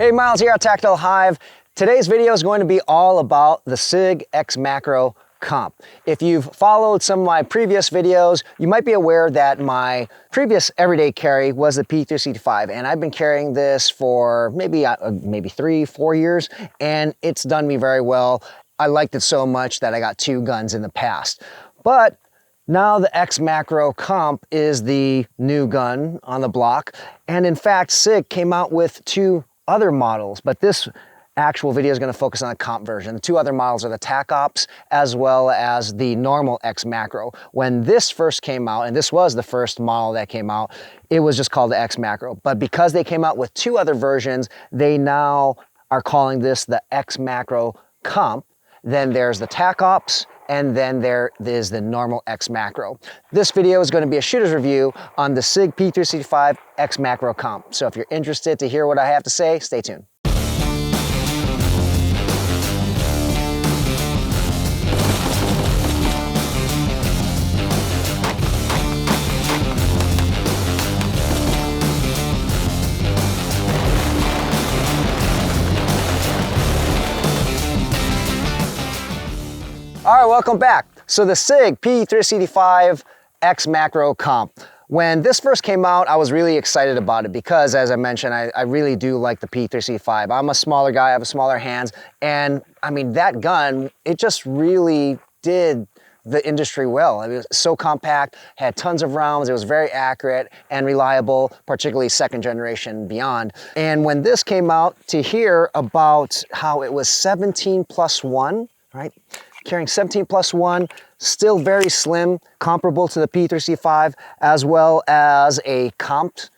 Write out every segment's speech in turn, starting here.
Hey, Myles here at Tactile Hyve. Today's video is going to be all about the SIG XMacro-Comp. If you've followed some of my previous videos, you might be aware that my previous everyday carry was the P365, and I've been carrying this for maybe 3-4 years, and it's done me very well. I liked it so much that I got 2 guns in the past. But now the XMacro-Comp is the new gun on the block, and in fact, SIG came out with 2 other models, but this actual video is going to focus on the comp version. The 2 other models are the TAC Ops as well as the normal XMacro. When this first came out, and this was the first model that came out, it was just called the XMacro. But because they came out with 2 other versions, they now are calling this the XMacro-Comp. Then there's the TAC Ops, and then there is the normal XMacro. This video is going to be a shooter's review on the SIG P365 XMacro-Comp. So if you're interested to hear what I have to say, stay tuned. All right, welcome back. So the SIG P365 XMacro-Comp. When this first came out, I was really excited about it because, as I mentioned, I really do like the P365. I'm a smaller guy, I have smaller hands, and I mean, that gun, it just really did the industry well. It was so compact, had tons of rounds, it was very accurate and reliable, particularly second generation and beyond. And when this came out, to hear about how it was 17+1, right? Carrying 17+1, still very slim, comparable to the P365, as well as a comped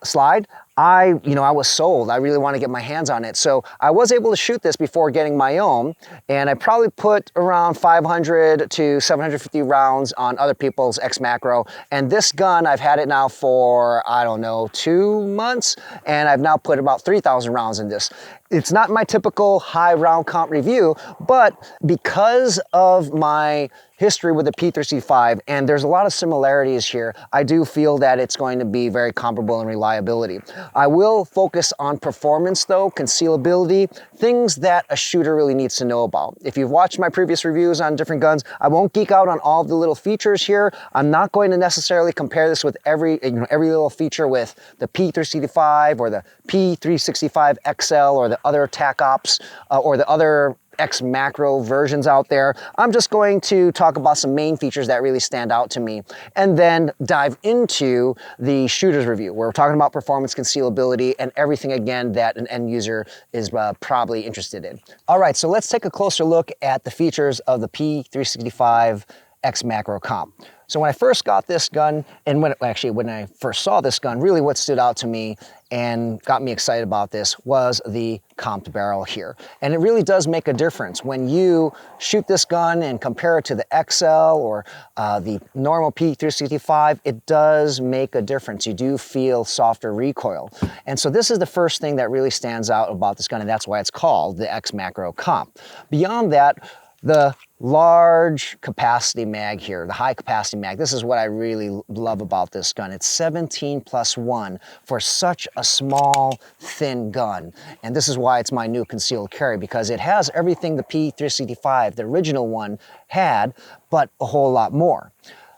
slide. I was sold. I really want to get my hands on it. So I was able to shoot this before getting my own, and I probably put around 500 to 750 rounds on other people's XMacro. And this gun, I've had it now for, I don't know, 2 months, and I've now put about 3,000 rounds in this. It's not my typical high round count review, but because of my history with the P365, and there's a lot of similarities here, I do feel that it's going to be very comparable in reliability. I will focus on performance though, concealability, things that a shooter really needs to know about. If you've watched my previous reviews on different guns, I won't geek out on all of the little features here. I'm not going to necessarily compare this with every little feature with the P365 or the P365 XL or the other TAC Ops or the other XMacro versions out there. I'm just going to talk about some main features that really stand out to me and then dive into the shooter's review. We're talking about performance, concealability, and everything again that an end user is probably interested in. All right, so let's take a closer look at the features of the P365 XMacro-Comp. So when I first got this gun, and when I first saw this gun, really what stood out to me and got me excited about this was the comped barrel here. And it really does make a difference. When you shoot this gun and compare it to the XL or the normal P365, it does make a difference. You do feel softer recoil. And so this is the first thing that really stands out about this gun, and that's why it's called the XMacro-Comp. Beyond that, the large capacity mag here, the high capacity mag, this is what I really love about this gun. It's 17+1 for such a small, thin gun. And this is why it's my new concealed carry, because it has everything the P365, the original one, had, but a whole lot more.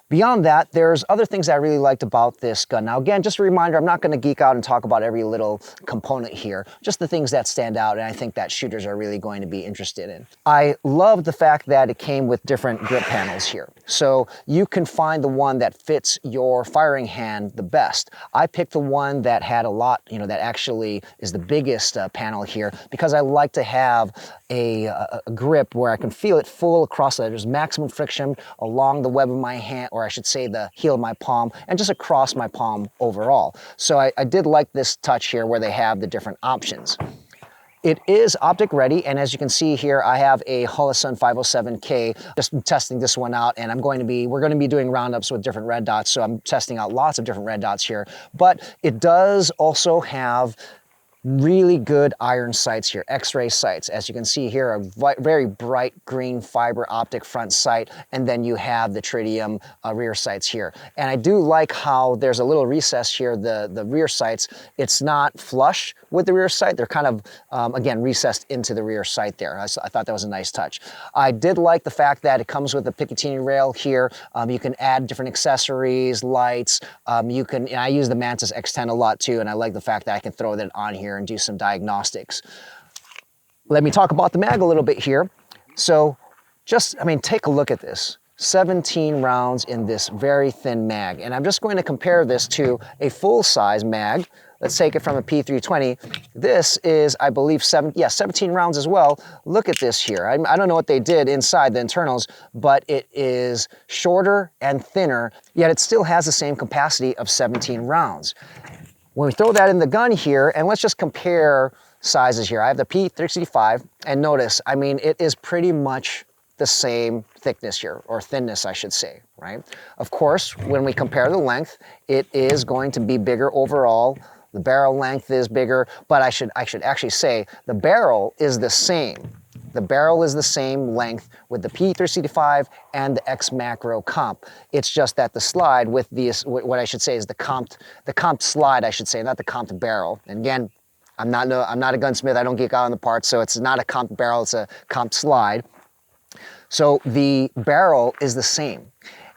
Beyond that, there's other things I really liked about this gun. Now again, just a reminder, I'm not going to geek out and talk about every little component here, just the things that stand out and I think that shooters are really going to be interested in. I love the fact that it came with different grip panels here. So you can find the one that fits your firing hand the best. I picked the one that had a lot, that actually is the biggest panel here, because I like to have a grip where I can feel it full across the edge. There's maximum friction along the web of my hand, or I should say the heel of my palm, and just across my palm overall. So I did like this touch here where they have the different options. It is optic ready, and as you can see here, I have a Holosun 507K. Just testing this one out, and we're going to be doing roundups with different red dots, so I'm testing out lots of different red dots here. But it does also have Really good iron sights here, X-ray sights. As you can see here, a very bright green fiber optic front sight, and then you have the tritium rear sights here. And I do like how there's a little recess here, the rear sights. It's not flush with the rear sight. They're kind of, again, recessed into the rear sight there. I thought that was a nice touch. I did like the fact that it comes with a Picatinny rail here. You can add different accessories, lights. And I use the Mantis X10 a lot too, and I like the fact that I can throw that on here and do some diagnostics. Let me talk about the mag a little bit here. So take a look at this. 17 rounds in this very thin mag. And I'm just going to compare this to a full-size mag. Let's take it from a P320. This is, I believe, 17 rounds as well. Look at this here. I don't know what they did inside the internals, but it is shorter and thinner, yet it still has the same capacity of 17 rounds. When we throw that in the gun here, and let's just compare sizes here. I have the P365, and notice, it is pretty much the same thickness here, or thinness, I should say, right? Of course, when we compare the length, it is going to be bigger overall. The barrel length is bigger, but I should actually say the barrel is the same. The barrel is the same length with the P365 and the XMacro-Comp. It's just that the slide with these, what I should say is the comped slide, I should say, not the comped barrel. And again, I'm not a gunsmith, I don't geek out on the parts, so it's not a comped barrel, it's a comped slide. So the barrel is the same.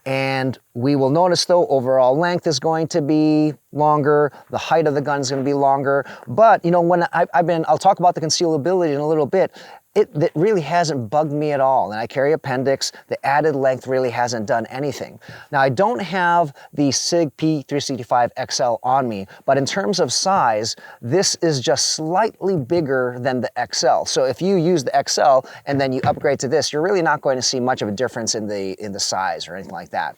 And we will notice though, overall length is going to be longer, the height of the gun is going to be longer. But when I'll talk about the concealability in a little bit, it really hasn't bugged me at all. And I carry appendix, the added length really hasn't done anything. Now I don't have the SIG P365 XL on me, but in terms of size, this is just slightly bigger than the XL. So if you use the XL and then you upgrade to this, you're really not going to see much of a difference in the size or anything like that.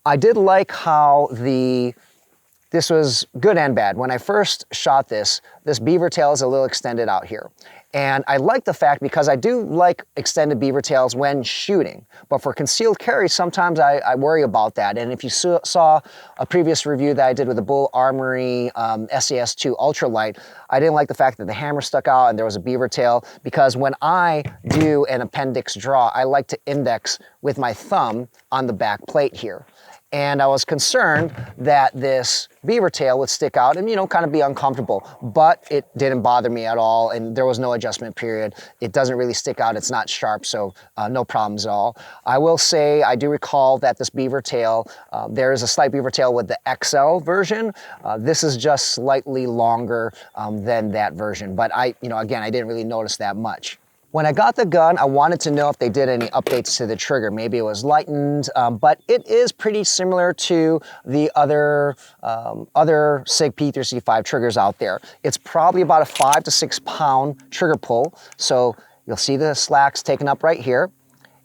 I did like how this was good and bad. When I first shot this beaver tail is a little extended out here. And I like the fact, because I do like extended beaver tails when shooting, but for concealed carry, sometimes I worry about that. And if you saw a previous review that I did with the Bull Armory SAS2 Ultralight, I didn't like the fact that the hammer stuck out and there was a beaver tail, because when I do an appendix draw, I like to index with my thumb on the back plate here. And I was concerned that this beaver tail would stick out and, kind of be uncomfortable, but it didn't bother me at all. And there was no adjustment period. It doesn't really stick out. It's not sharp, so no problems at all. I will say, I do recall that this beaver tail, there is a slight beaver tail with the XL version. This is just slightly longer than that version. But again, I didn't really notice that much. When I got the gun, I wanted to know if they did any updates to the trigger. Maybe it was lightened, but it is pretty similar to the other SIG P365 triggers out there. It's probably about a 5 to 6 pound trigger pull. So you'll see the slacks taken up right here,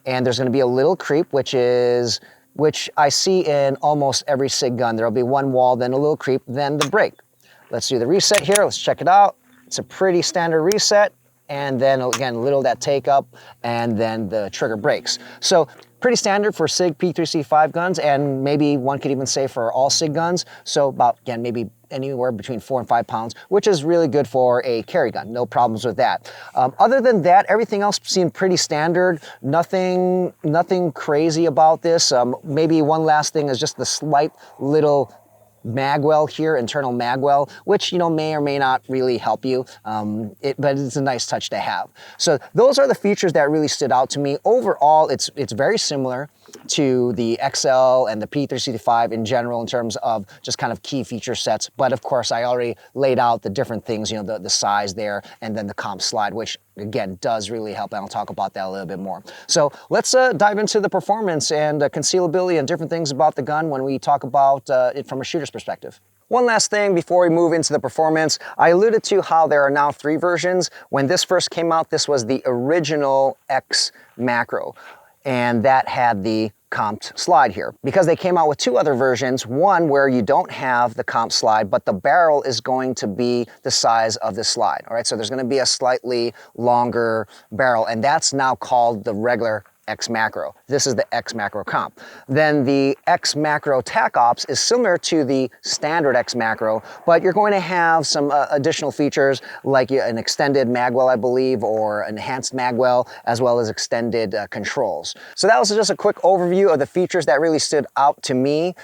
and there's gonna be a little creep, which I see in almost every SIG gun. There'll be one wall, then a little creep, then the break. Let's do the reset here, let's check it out. It's a pretty standard reset. And then again, a little that take up, and then the trigger breaks. So pretty standard for SIG P365 guns, and maybe one could even say for all SIG guns. So about, again, maybe anywhere between 4 and 5 pounds, which is really good for a carry gun. No problems with that. Other than that, everything else seemed pretty standard. Nothing crazy about this. Maybe one last thing is just the slight little magwell here, internal magwell, which may or may not really help you, but it's a nice touch to have. So those are the features that really stood out to me. Overall, it's very similar to the XL and the P365 in general in terms of just kind of key feature sets. But of course, I already laid out the different things, the size there, and then the comp slide, which again does really help, and I'll talk about that a little bit more. So let's dive into the performance and concealability and different things about the gun when we talk about it from a shooter's perspective. One last thing before we move into the performance, I alluded to how there are now 3 versions. When this first came out, this was the original XMacro, and that had the comped slide here. Because they came out with 2 other versions, one where you don't have the comp slide, but the barrel is going to be the size of the slide. All right, so there's going to be a slightly longer barrel, and that's now called the regular XMacro. This is the XMacro-Comp. Then the XMacro Tac Ops is similar to the standard XMacro, but you're going to have some additional features like an extended magwell, I believe, or enhanced magwell, as well as extended controls. So that was just a quick overview of the features that really stood out to me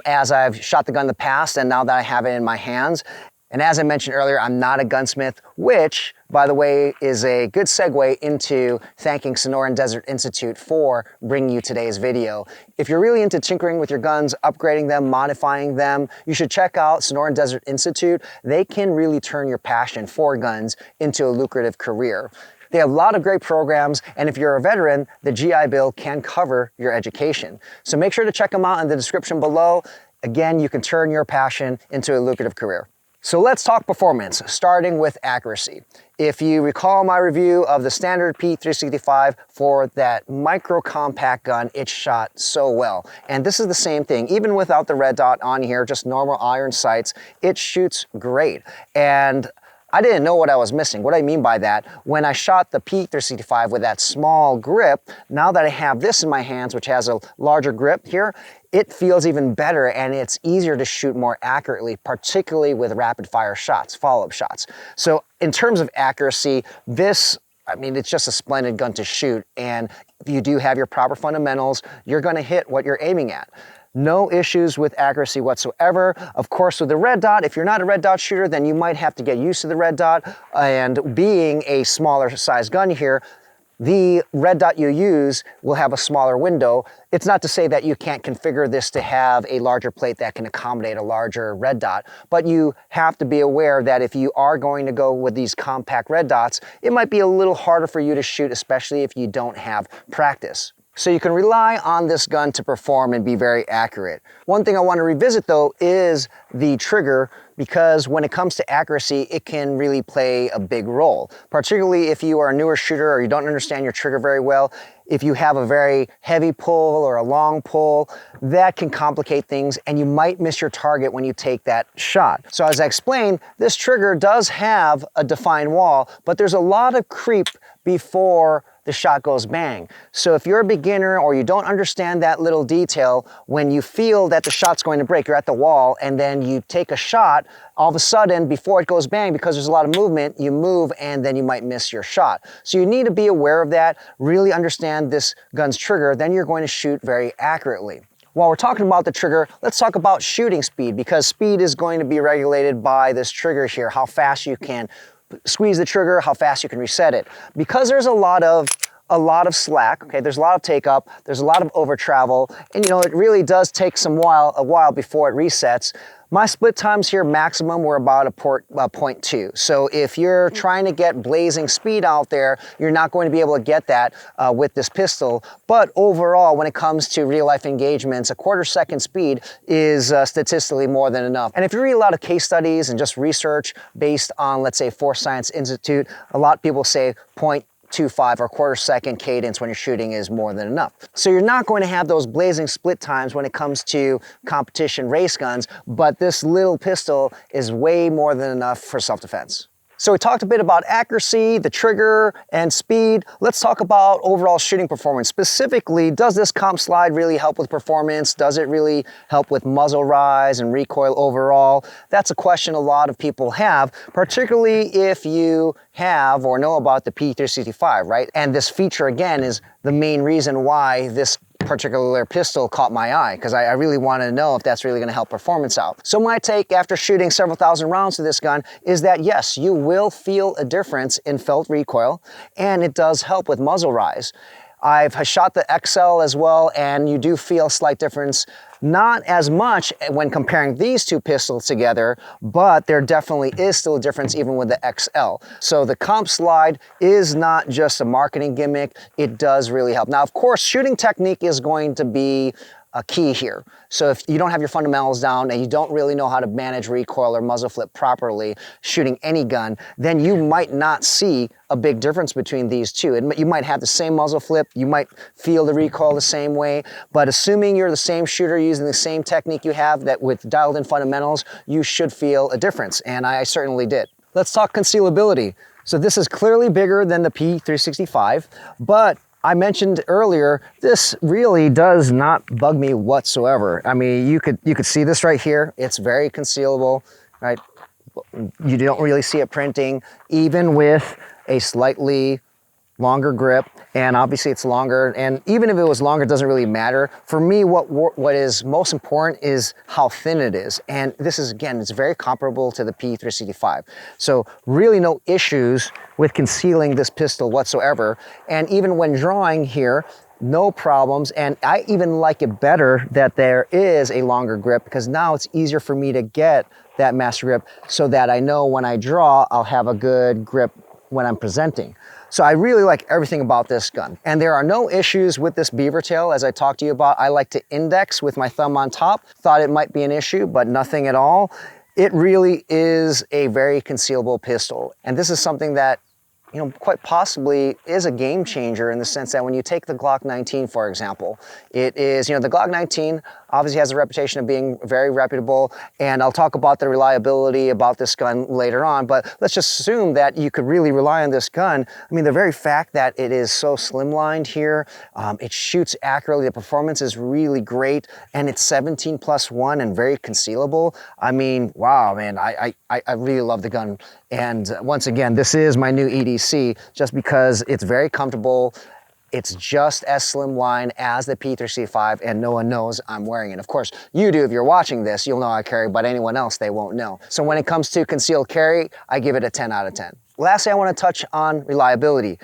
as I've shot the gun in the past and now that I have it in my hands. And as I mentioned earlier, I'm not a gunsmith, which, by the way, is a good segue into thanking Sonoran Desert Institute for bringing you today's video. If you're really into tinkering with your guns, upgrading them, modifying them, you should check out Sonoran Desert Institute. They can really turn your passion for guns into a lucrative career. They have a lot of great programs, and if you're a veteran, the GI Bill can cover your education. So make sure to check them out in the description below. Again, you can turn your passion into a lucrative career. So let's talk performance, starting with accuracy. If you recall my review of the standard P365 for that micro compact gun, it shot so well. And this is the same thing, even without the red dot on here, just normal iron sights, it shoots great. And I didn't know what I was missing. What I mean by that, when I shot the P365 with that small grip, now that I have this in my hands, which has a larger grip here, it feels even better and it's easier to shoot more accurately, particularly with rapid fire shots, follow-up shots. So in terms of accuracy, this, I mean, it's just a splendid gun to shoot. And if you do have your proper fundamentals, you're gonna hit what you're aiming at. No issues with accuracy whatsoever. Of course, with the red dot, if you're not a red dot shooter, then you might have to get used to the red dot. And being a smaller size gun here, the red dot you use will have a smaller window. It's not to say that you can't configure this to have a larger plate that can accommodate a larger red dot, but you have to be aware that if you are going to go with these compact red dots, it might be a little harder for you to shoot, especially if you don't have practice. So you can rely on this gun to perform and be very accurate. One thing I want to revisit though is the trigger, because when it comes to accuracy, it can really play a big role, particularly if you are a newer shooter or you don't understand your trigger very well. If you have a very heavy pull or a long pull, that can complicate things and you might miss your target when you take that shot. So as I explained, this trigger does have a defined wall, but there's a lot of creep before the shot goes bang. So if you're a beginner or you don't understand that little detail, when you feel that the shot's going to break, you're at the wall and then you take a shot, all of a sudden before it goes bang, because there's a lot of movement, you move and then you might miss your shot. So you need to be aware of that, really understand this gun's trigger, then you're going to shoot very accurately. While we're talking about the trigger, let's talk about shooting speed, because speed is going to be regulated by this trigger here, how fast you can squeeze the trigger, how fast you can reset it. Because there's a lot of slack, okay, there's a lot of take up, there's a lot of over travel, and you know, it really does take a while before it resets. My split times here maximum were about a 0.2. So if you're trying to get blazing speed out there, you're not going to be able to get that with this pistol. But overall, when it comes to real life engagements, a 1/4 second speed is statistically more than enough. And if you read a lot of case studies and just research based on, let's say, Force Science Institute, a lot of people say 0.25 or 1/4 second cadence when you're shooting is more than enough. So you're not going to have those blazing split times when it comes to competition race guns, but this little pistol is way more than enough for self-defense. So we talked a bit about accuracy, the trigger, and speed. Let's talk about overall shooting performance. Specifically, does this comp slide really help with performance? Does it really help with muzzle rise and recoil overall? That's a question a lot of people have, particularly if you have or know about the P365, right? And this feature, again, is the main reason why this particular pistol caught my eye, because I really wanted to know if that's really going to help performance out. So my take after shooting several thousand rounds to this gun is that yes, you will feel a difference in felt recoil, and it does help with muzzle rise. I've shot the XL as well, and you do feel a slight difference. Not as much when comparing these two pistols together, but there definitely is still a difference even with the XL. So the comp slide is not just a marketing gimmick, it does really help. Now, of course, shooting technique is going to be a key here. So if you don't have your fundamentals down and you don't really know how to manage recoil or muzzle flip properly shooting any gun, then you might not see a big difference between these two. You might have the same muzzle flip, you might feel the recoil the same way, but assuming you're the same shooter using the same technique you have that with dialed in fundamentals, you should feel a difference, and I certainly did. Let's talk concealability. So this is clearly bigger than the P365, but I mentioned earlier, this really does not bug me whatsoever. I mean, you could see this right here. It's very concealable, right? You don't really see it printing, even with a slightly longer grip, and obviously it's longer, and even if it was longer, it doesn't really matter. For me, what is most important is how thin it is, and this is, again, it's very comparable to the P365. So really no issues with concealing this pistol whatsoever, and even when drawing here, no problems. And I even like it better that there is a longer grip, because now it's easier for me to get that master grip so that I know when I draw, I'll have a good grip when I'm presenting. So I really like everything about this gun. And there are no issues with this beaver tail, as I talked to you about. I like to index with my thumb on top. Thought it might be an issue, but nothing at all. It really is a very concealable pistol. And this is something that, you know, quite possibly is a game changer, in the sense that when you take the Glock 19, for example, it is, you know, the Glock 19 obviously has a reputation of being very reputable, and I'll talk about the reliability about this gun later on, but let's just assume that you could really rely on this gun. I mean, the very fact that it is so slimlined here, it shoots accurately, the performance is really great, and it's 17+1 and very concealable. I mean, wow, man, I really love the gun. And once again, this is my new EDC, just because it's very comfortable. It's just as slimline as the P365, and no one knows I'm wearing it. Of course, you do. If you're watching this, you'll know I carry, but anyone else, they won't know. So when it comes to concealed carry, I give it a 10 out of 10. Lastly, I want to touch on reliability.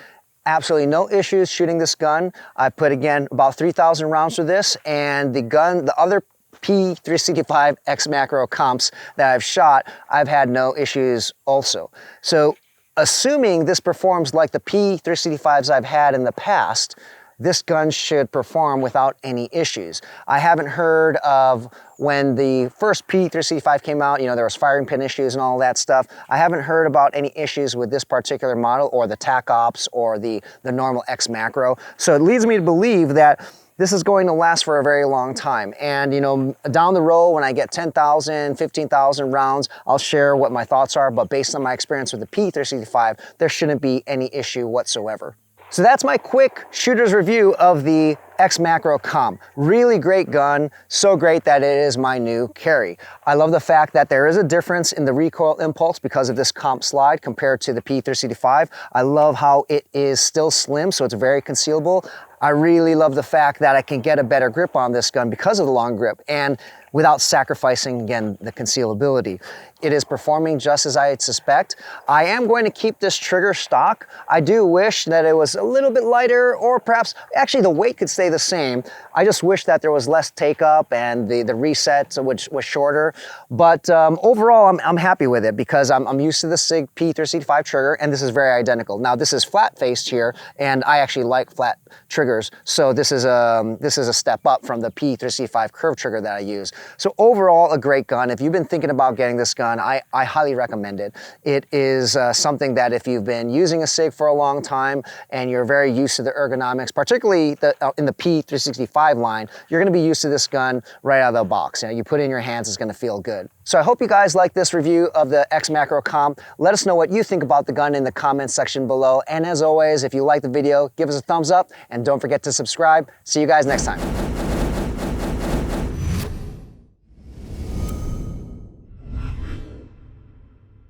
Absolutely no issues shooting this gun. I put, again, about 3,000 rounds through this, and the other P365 XMacro-Comps that I've shot, I've had no issues also. So assuming this performs like the P365s I've had in the past, this gun should perform without any issues. I haven't heard of when the first P365 came out, you know, there was firing pin issues and all that stuff. I haven't heard about any issues with this particular model, or the TAC Ops, or the normal XMacro. So it leads me to believe that this is going to last for a very long time. And, you know, down the road, when I get 10,000, 15,000 rounds, I'll share what my thoughts are. But based on my experience with the P365, there shouldn't be any issue whatsoever. So that's my quick shooter's review of the XMacro-Comp. Really great gun, so great that it is my new carry. I love the fact that there is a difference in the recoil impulse because of this comp slide compared to the P365. I love how it is still slim, so it's very concealable. I really love the fact that I can get a better grip on this gun because of the long grip, and without sacrificing, again, the concealability. It is performing just as I suspect. I am going to keep this trigger stock. I do wish that it was a little bit lighter, or perhaps, actually the weight could stay the same. I just wish that there was less take up and the reset was shorter. But overall, I'm happy with it, because I'm used to the SIG P365 trigger, and this is very identical. Now this is flat faced here, and I actually like flat triggers. So this is a step up from the P365 curved trigger that I use. So overall, a great gun. If you've been thinking about getting this gun, I highly recommend it. It is something that if you've been using a SIG for a long time and you're very used to the ergonomics, particularly in the P365 line, you're gonna be used to this gun right out of the box. You know, you put it in your hands, it's gonna feel good. So I hope you guys like this review of the XMacro-Comp. Let us know what you think about the gun in the comments section below. And as always, if you like the video, give us a thumbs up, and don't forget to subscribe. See you guys next time.